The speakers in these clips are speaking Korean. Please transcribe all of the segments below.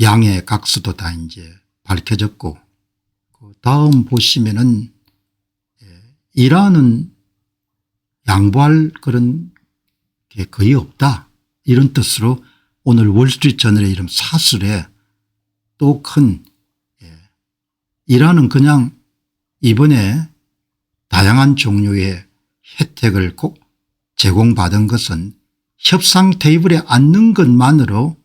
양의 각서도 다 이제 밝혀졌고, 그 다음 보시면은 이란은 양보할 그런 게 거의 없다, 이런 뜻으로 오늘 월스트리트저널의 이런 사설에 또 큰, 이란은 그냥 이번에 다양한 종류의 혜택을 제공받은 것은 협상 테이블에 앉는 것만으로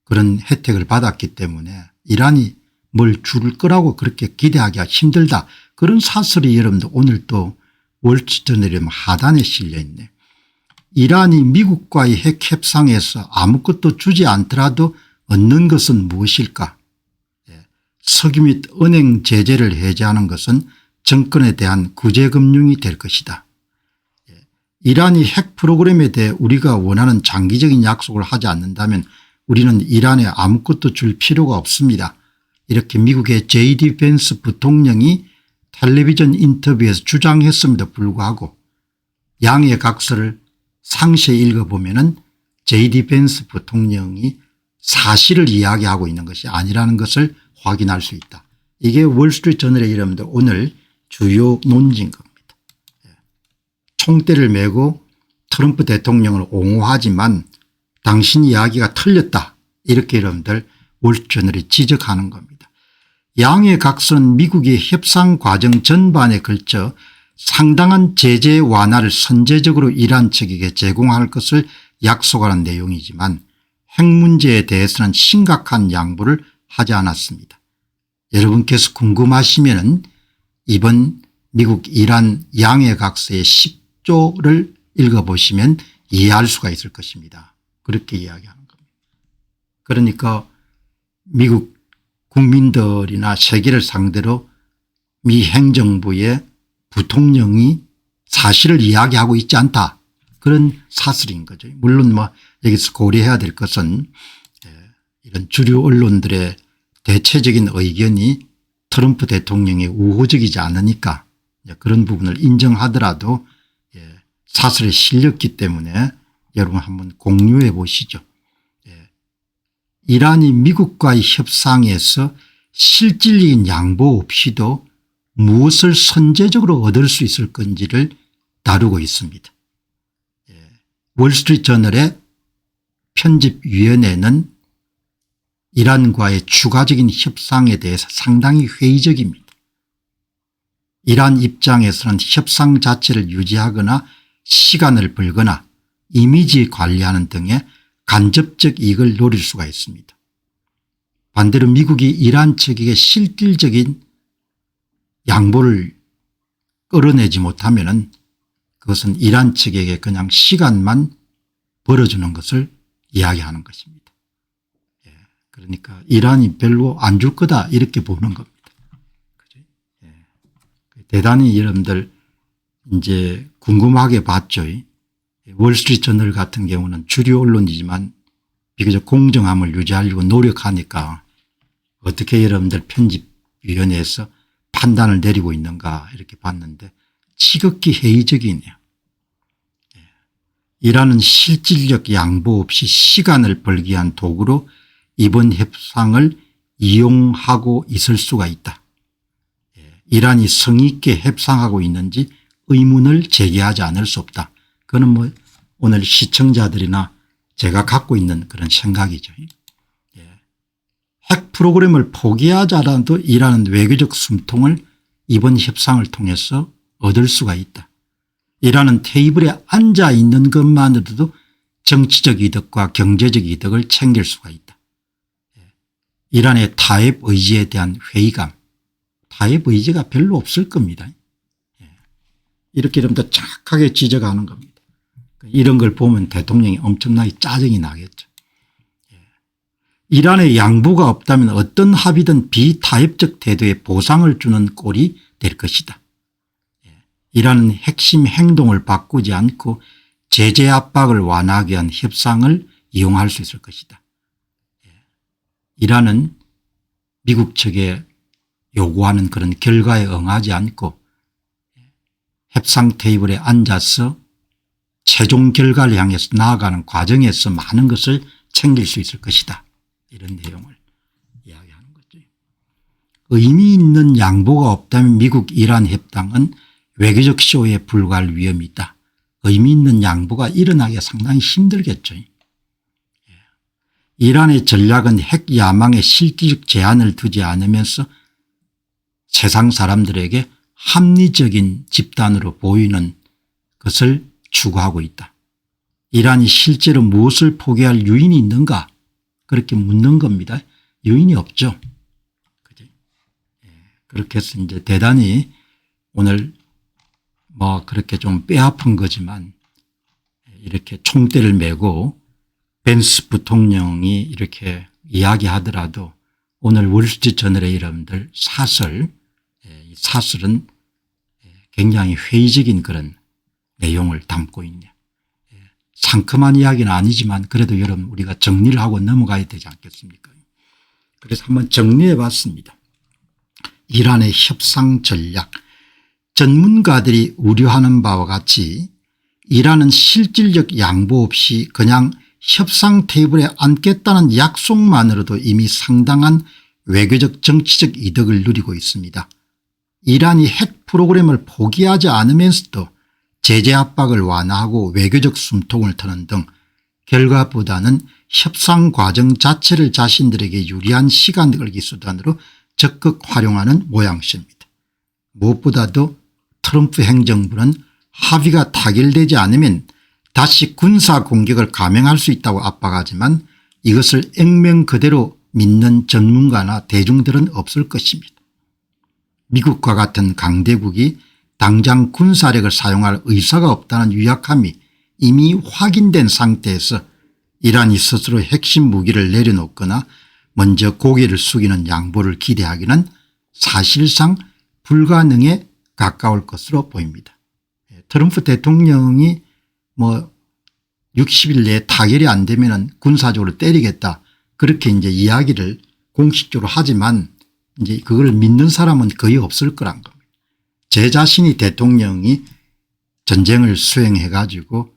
그런 혜택을 받았기 때문에 이란이 뭘 줄 거라고 그렇게 기대하기가 힘들다, 그런 사설이 여러분들 오늘 또 월스트리트저널에 하단에 실려 있네. 이란이 미국과의 핵 협상에서 아무것도 주지 않더라도 얻는 것은 무엇일까? 석유 및 은행 제재를 해제하는 것은 정권에 대한 구제금융이 될 것이다. 이란이 핵 프로그램에 대해 우리가 원하는 장기적인 약속을 하지 않는다면 우리는 이란에 아무것도 줄 필요가 없습니다. 이렇게 미국의 JD 벤스 부통령이 텔레비전 인터뷰에서 주장했음에도 불구하고 양의 각서를 상세히 읽어보면은 JD 벤스 부통령이 사실을 이야기하고 있는 것이 아니라는 것을 확인할 수 있다. 이게 월스트리트저널의 여러분들 오늘 주요 논지인 겁니다. 총대를 메고 트럼프 대통령을 옹호하지만 당신 이야기가 틀렸다, 이렇게 여러분들 월스트리트저널이 지적하는 겁니다. 양의 각서는 미국이 협상 과정 전반에 걸쳐 상당한 제재 완화를 선제적으로 이란 측에게 제공할 것을 약속하는 내용이지만 핵 문제에 대해서는 심각한 양보를 하지 않았습니다. 여러분께서 궁금하시면 이번 미국 이란 양의 각서의 10조를 읽어보시면 이해할 수가 있을 것입니다. 그렇게 이야기하는 겁니다. 그러니까 미국 국민들이나 세계를 상대로 미 행정부의 부통령이 사실을 이야기하고 있지 않다, 그런 사설인 거죠. 물론 뭐 여기서 고려해야 될 것은 이런 주류 언론들의 대체적인 의견이 트럼프 대통령이 우호적이지 않으니까 그런 부분을 인정하더라도 사설에 실렸기 때문에 여러분 한번 공유해 보시죠. 이란이 미국과의 협상에서 실질적인 양보 없이도 무엇을 선제적으로 얻을 수 있을 건지를 다루고 있습니다. 월스트리트저널의 편집위원회는 이란과의 추가적인 협상에 대해서 상당히 회의적입니다. 이란 입장에서는 협상 자체를 유지하거나 시간을 벌거나 이미지 관리하는 등의 간접적 이익을 노릴 수가 있습니다. 반대로 미국이 이란 측에게 실질적인 양보를 끌어내지 못하면 그것은 이란 측에게 그냥 시간만 벌어주는 것을 이야기하는 것입니다. 그러니까 이란이 별로 안 줄 거다, 이렇게 보는 겁니다. 대단히 여러분들 이제 궁금하게 봤죠. 월스트리트저널 같은 경우는 주류 언론이지만 비교적 공정함을 유지하려고 노력하니까 어떻게 여러분들 편집위원회에서 판단을 내리고 있는가 이렇게 봤는데 지극히 회의적이네요. 이란은 실질적 양보 없이 시간을 벌기 위한 도구로 이번 협상을 이용하고 있을 수가 있다. 이란이 성의 있게 협상하고 있는지 의문을 제기하지 않을 수 없다. 그거는 뭐 오늘 시청자들이나 제가 갖고 있는 그런 생각이죠. 핵 프로그램을 포기하자라도 이란은 외교적 숨통을 이번 협상을 통해서 얻을 수가 있다. 이란은 테이블에 앉아 있는 것만으로도 정치적 이득과 경제적 이득을 챙길 수가 있다. 이란의 타협 의지에 대한 회의감, 타협 의지가 별로 없을 겁니다. 이렇게 여러분들 착하게 지적하는 겁니다. 이런 걸 보면 대통령이 엄청나게 짜증이 나겠죠. 이란의 양보가 없다면 어떤 합의든 비타협적 태도에 보상을 주는 꼴이 될 것이다. 이란은 핵심 행동을 바꾸지 않고 제재 압박을 완화하기 위한 협상을 이용할 수 있을 것이다. 이란은 미국 측에 요구하는 그런 결과에 응하지 않고 협상 테이블에 앉아서 최종 결과를 향해서 나아가는 과정에서 많은 것을 챙길 수 있을 것이다. 이런 내용을 이야기하는 거죠. 의미 있는 양보가 없다면 미국 이란 협상은 외교적 쇼에 불과할 위험이 있다. 의미 있는 양보가 일어나기가 상당히 힘들겠죠. 이란의 전략은 핵 야망에 실질적 제한을 두지 않으면서 세상 사람들에게 합리적인 집단으로 보이는 것을 추구하고 있다. 이란이 실제로 무엇을 포기할 유인이 있는가 그렇게 묻는 겁니다. 유인이 없죠. 그렇게 해서 이제 대단히 오늘 뭐 그렇게 좀 뼈아픈 거지만 이렇게 총대를 메고 벤스 부통령이 이렇게 이야기하더라도 오늘 월스트리트저널의 여러분들 사설은 굉장히 회의적인 그런 내용을 담고 있네요. 상큼한 이야기는 아니지만 그래도 여러분 우리가 정리를 하고 넘어가야 되지 않겠습니까? 그래서 한번 정리해 봤습니다. 이란의 협상 전략. 전문가들이 우려하는 바와 같이 이란은 실질적 양보 없이 그냥 협상 테이블에 앉겠다는 약속만으로도 이미 상당한 외교적 정치적 이득을 누리고 있습니다. 이란이 핵 프로그램을 포기하지 않으면서도 제재 압박을 완화하고 외교적 숨통을 트는 등 결과보다는 협상 과정 자체를 자신들에게 유리한 시간 끌기 수단으로 적극 활용하는 모양새입니다. 무엇보다도 트럼프 행정부는 합의가 타결되지 않으면 다시 군사 공격을 감행할 수 있다고 압박하지만 이것을 액면 그대로 믿는 전문가나 대중들은 없을 것입니다. 미국과 같은 강대국이 당장 군사력을 사용할 의사가 없다는 유약함이 이미 확인된 상태에서 이란이 스스로 핵심 무기를 내려놓거나 먼저 고개를 숙이는 양보를 기대하기는 사실상 불가능에 가까울 것으로 보입니다. 트럼프 대통령이 뭐 60일 내에 타결이 안 되면 군사적으로 때리겠다 그렇게 이제 이야기를 공식적으로 하지만 이제 그걸 믿는 사람은 거의 없을 거란 겁니다. 제 자신이 대통령이 전쟁을 수행해 가지고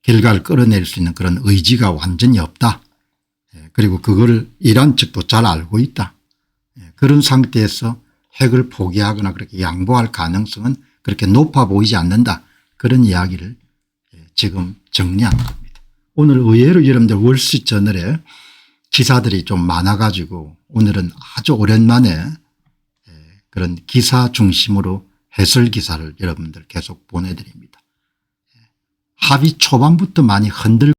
결과를 끌어낼 수 있는 그런 의지가 완전히 없다. 그리고 그걸 이란 측도 잘 알고 있다. 그런 상태에서 핵을 포기하거나 그렇게 양보할 가능성은 그렇게 높아 보이지 않는다. 그런 이야기를 지금 정리한 겁니다. 오늘 의외로 여러분들 월스트리트저널에 기사들이 좀 많아 가지고 오늘은 아주 오랜만에 그런 기사 중심으로 해설 기사를 여러분들 계속 보내드립니다. 합의 초반부터 많이 흔들고